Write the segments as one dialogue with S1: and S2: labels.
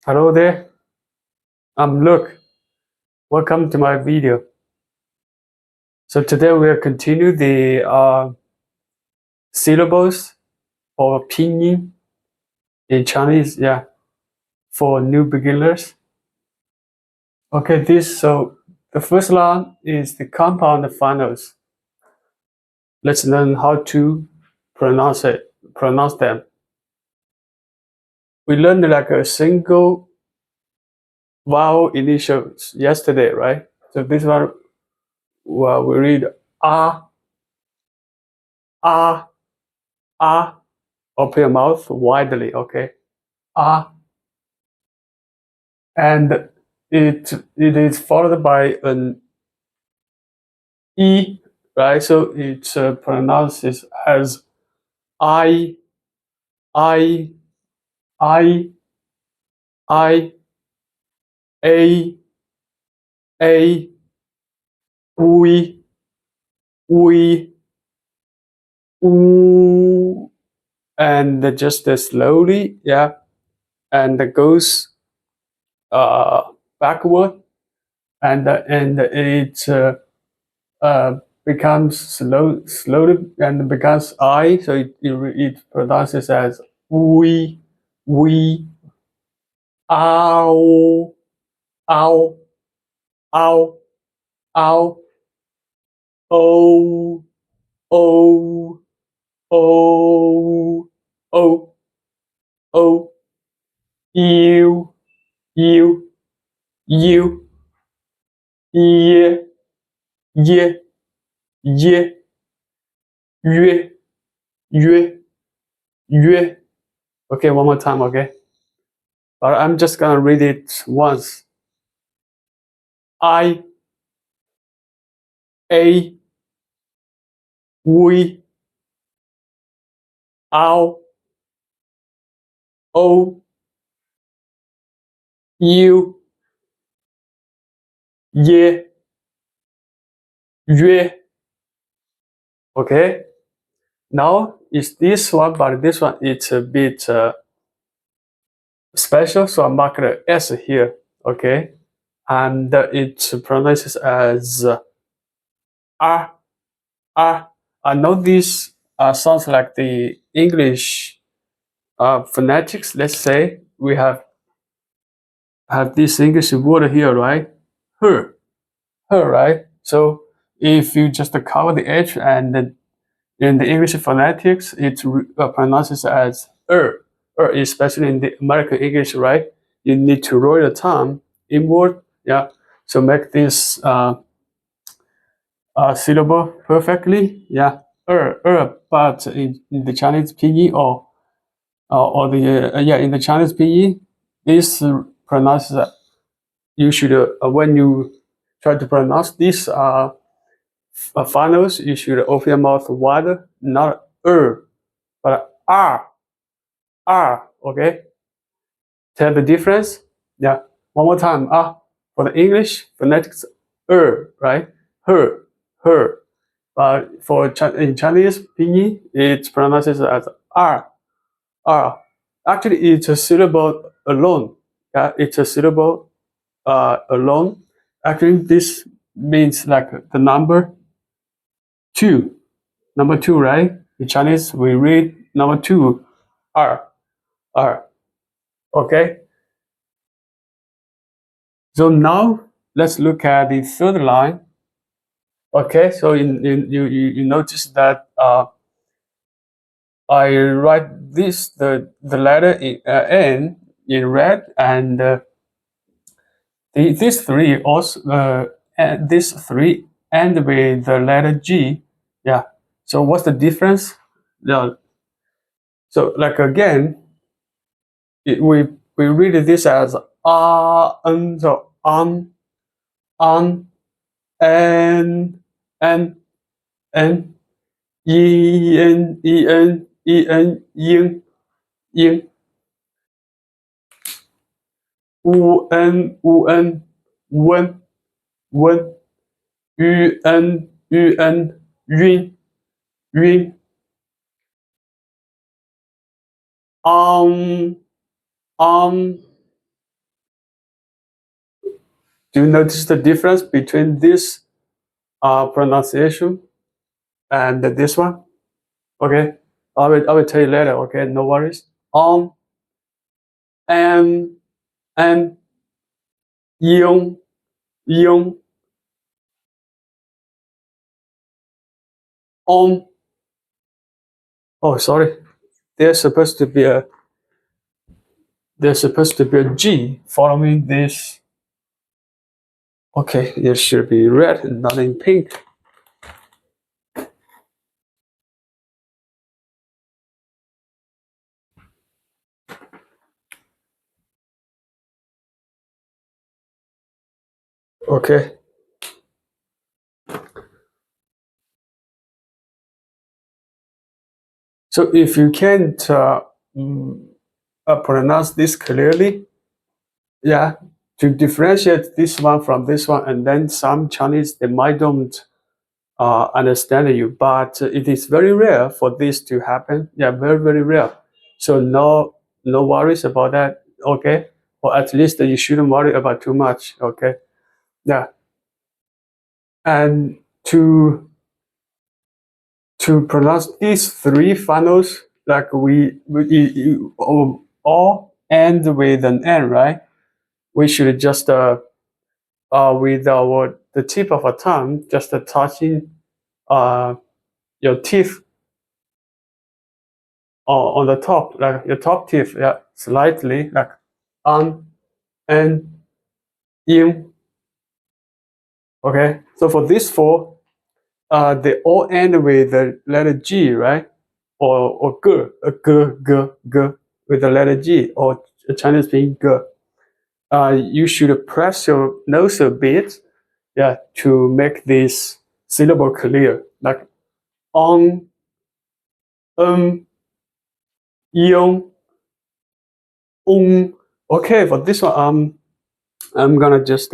S1: Hello there, I'm Luke. Welcome to my video. So today we'll continue the syllables or pinyin in Chinese, for new beginners. Okay, so the first line is the compound finals. Let's learn how to pronounce them. We learned like a single vowel initials yesterday, right? So this one, well, we read ah, ah, ah. Open your mouth widely, okay? Ah, and it is followed by an e, right? So it's pronounced as I, I, I, I, a, we, we, oo, and just slowly, and it goes uh backward, and it becomes slowly and becomes I, so it pronounces as we, ow, ow, ow, ow, oh, oh, oh, oh, oh, you, you, you, ye, ye, ye, yue, yue, yue. Okay, one more time, okay? But I'm just gonna read it once. I, a, we, ow, oh, you, ye, yue. Okay? Now is this one, but this one it's a bit special, so I mark the S here. Okay? And it pronounces as R, R. I know this sounds like the English phonetics. Let's say we have this English word here, right? Her, right? So if you just cover the H, and then in the English phonetics, it pronounces as especially in the American English, right? You need to roll the tongue inward, so make this syllable perfectly, But in the Chinese pinyin in the Chinese pinyin, this pronounces. You should when you try to pronounce these finals, you should open your mouth wider, not but R. Okay, tell the difference. Yeah, one more time. For the English phonetics, right? Her. But in Chinese pinyin, it pronounces as R. Actually, it's a syllable alone. Yeah, it's a syllable alone. Actually, this means like the number two. Number two, right? In Chinese, we read number two, R. Okay. So now let's look at the third line. Okay. So you notice that I write the letter N in red, and these three also these three end with the letter G. Yeah. So what's the difference? Yeah. So like again, we read this as n, so on, n, n, yin, wen, yun, on, Do you notice the difference between this pronunciation and this one? Okay, I will tell you later. Okay, no worries. And yung yung on. Oh, sorry. There's supposed to be a G following this. Okay, it should be red and not in pink. Okay. So if you can't pronounce this clearly, yeah, to differentiate this one from this one, and then some Chinese they might don't understand you, but it is very rare for this to happen. Yeah, very very rare. So no worries about that. Okay, or at least you shouldn't worry about too much. Okay, yeah, and to pronounce these three finals, like we all end with an N, right? We should just with the tip of our tongue, just touching your teeth on the top, like your top teeth, yeah, slightly, like on and in. Okay, so for these four, they all end with the letter G, right? Or g, g with the letter G, or Chinese being g. You should press your nose a bit, yeah, to make this syllable clear, like on, yung, Okay, for this one, I'm gonna just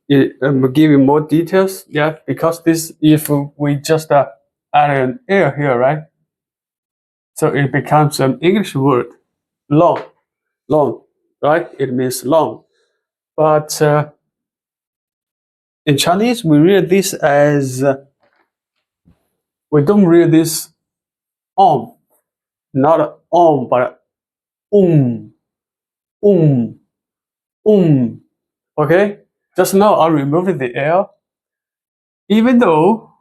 S1: give you more details, yeah, because this, if we just add an air here, right? So it becomes an English word, long, right? It means long. But in Chinese, we read this as, we don't read this on, not on, but um. Okay? Just now I removed the L. Even though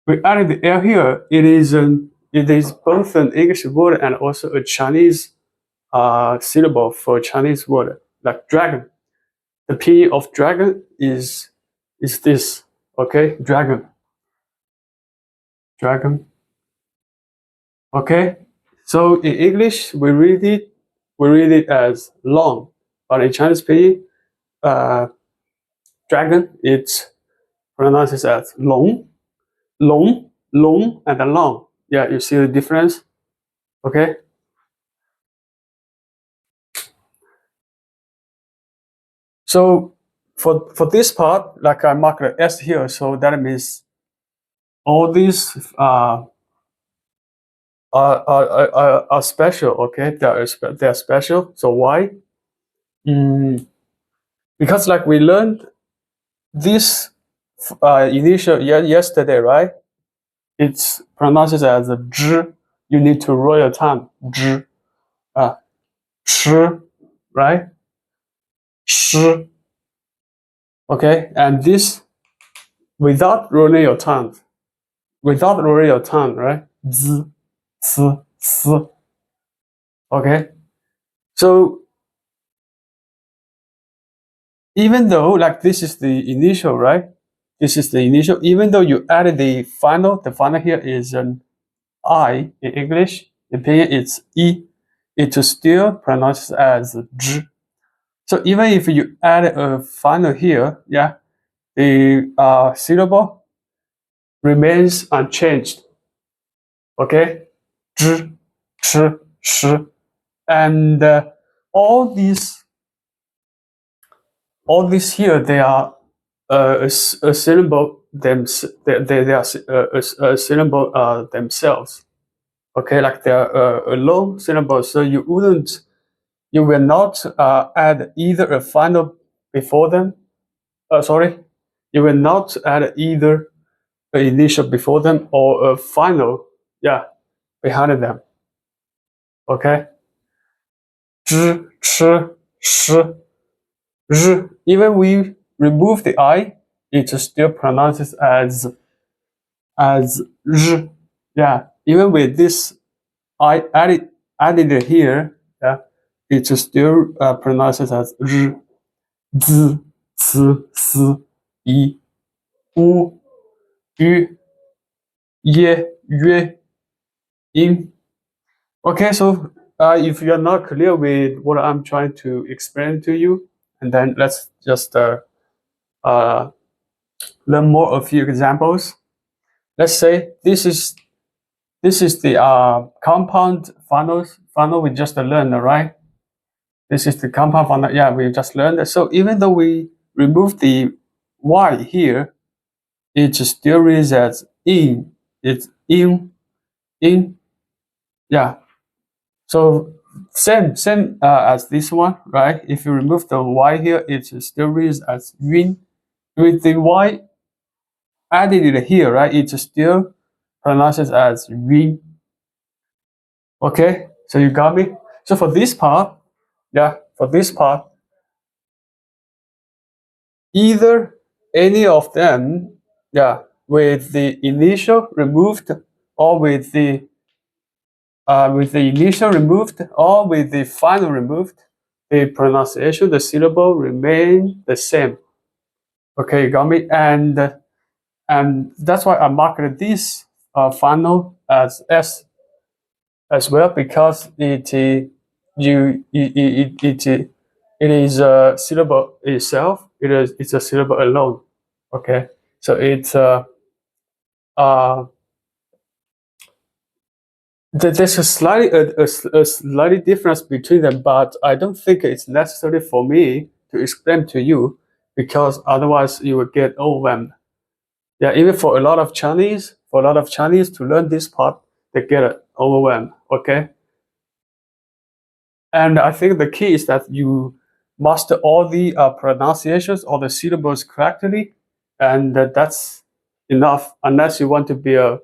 S1: we added the L here, it is both an English word and also a Chinese syllable for Chinese word, like dragon. The pinyin of dragon is this. Okay, dragon. Okay, so in English we read it as long, but in Chinese pinyin, dragon it's pronounced as long, and long. Yeah, you see the difference. Okay. So for this part, like I marked the S here, so that means all these are special. Okay, they are special. So why? Because like we learned this initial yesterday, right? It's pronounced as a zh. You need to roll your tongue. Zh, sh, right? Sh. Okay, and this without rolling your tongue, right? Z, s, s. Okay, so even though like this is the initial, right? This is the initial. Even though you added the final here is an I in English. In pinyin it's E. It still pronounced as zh. So even if you add a final here, yeah, the syllable remains unchanged. Okay, zh, ch, sh, and all these here they are a syllable they are a syllable themselves. Okay, like they are a long syllable, so you wouldn't you will not add either a final before them. You will not add either an initial before them or a final, behind them. Okay. 知, 吃, 诗, 日. Even we remove the I, it still pronounces as r. Yeah. Even with this I added here, it still pronounces as r. Z, c, s, i, u, yu, ye, yue, in. Okay, so if you're not clear with what I'm trying to explain to you, and then let's just learn more a few examples. Let's say this is the compound funnel we just learned, right? This is the compound funnel. Yeah, we just learned. So even though we remove the y here, it still reads as in. It's in. Yeah. So same as this one, right? If you remove the y here, it still reads as yun. With the y added here, right? It still pronounces as yun. Okay, so you got me. So for this part, either any of them, with the initial removed, or with the initial removed, or with the final removed, the pronunciation, the syllable remain the same. Okay, you got me. And that's why I marked this final as S as well, because it is a syllable itself. It's a syllable alone. Okay, so it's uh there's a slightly difference between them, but I don't think it's necessary for me to explain to you, because otherwise you will get overwhelmed. Yeah, even for a lot of Chinese to learn this part, they get overwhelmed. Okay, and I think the key is that you master all the pronunciations, all the syllables correctly, and that's enough. Unless you want to be a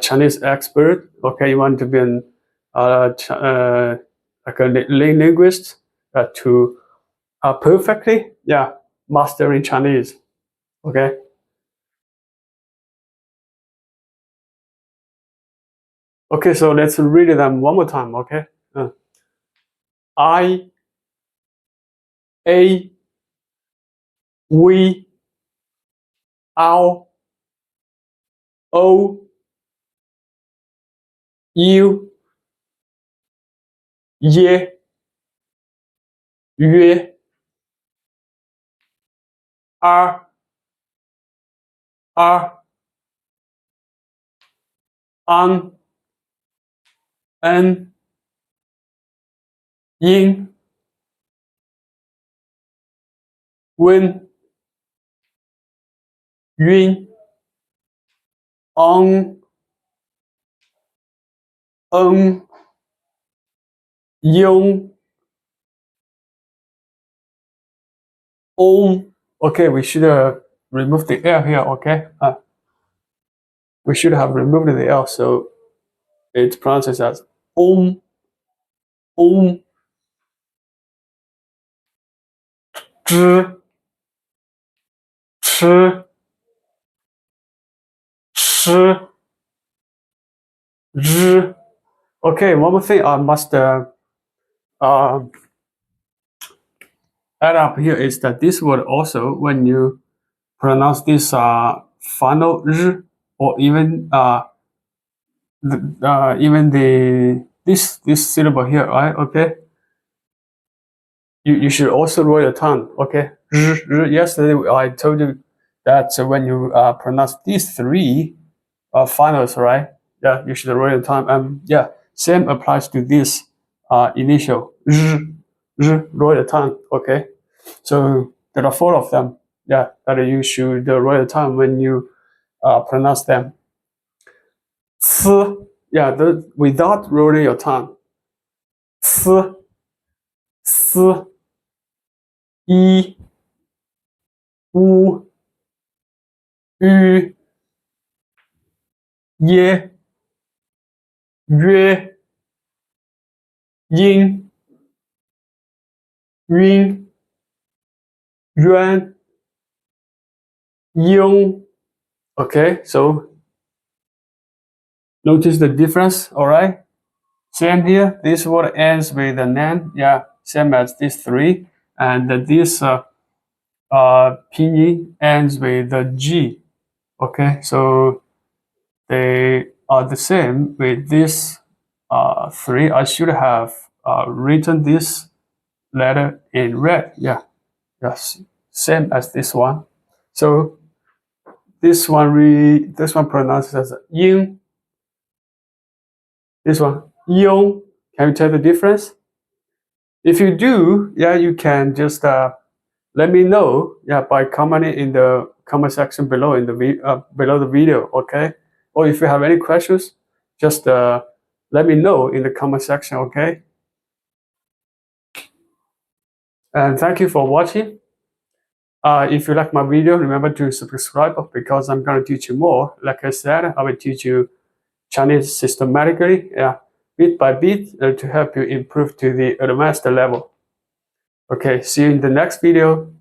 S1: Chinese expert, okay, you want to be like a linguist to perfectly, mastering Chinese. Okay. Okay, so let's read them one more time. Okay. I, A, we, our, O, you, ye, yue, r, an, en, yin, wen, yun, on, yung, on. Okay, we should remove the L here. Okay, we should have removed the L, so it pronounces as om, om, zhi, chi, shi, zhi. Okay, one more thing I must add up here is that this word also, when you pronounce this final r, or even this syllable here, right? Okay, you should also roll your tongue. Okay, r, r. Yesterday I told you that when you pronounce these three finals, right? Yeah, you should roll your tongue. Yeah, same applies to this initial r, r. Roll your tongue. Okay, so there are four of them. Yeah, that you should roll your tongue when you pronounce them. C, without rolling your tongue. C, s, i, u, ü, ye, yue, yin, yun, yuan, yong. Okay, so notice the difference, all right? Same here, this word ends with an N, yeah, same as these three. And this pinyin ends with a G, okay? So they are the same with these three. I should have written this letter in red, yeah, yes, same as this one. So this one pronounced as yin. This one, yong. Can you tell the difference? If you do, yeah, you can just let me know, yeah, by commenting in the comment section below below the video, okay? Or if you have any questions, just let me know in the comment section, okay? And thank you for watching. If you like my video, remember to subscribe because I'm going to teach you more. Like I said, I will teach you Chinese systematically, yeah, bit by bit, to help you improve to the advanced level. Okay, see you in the next video.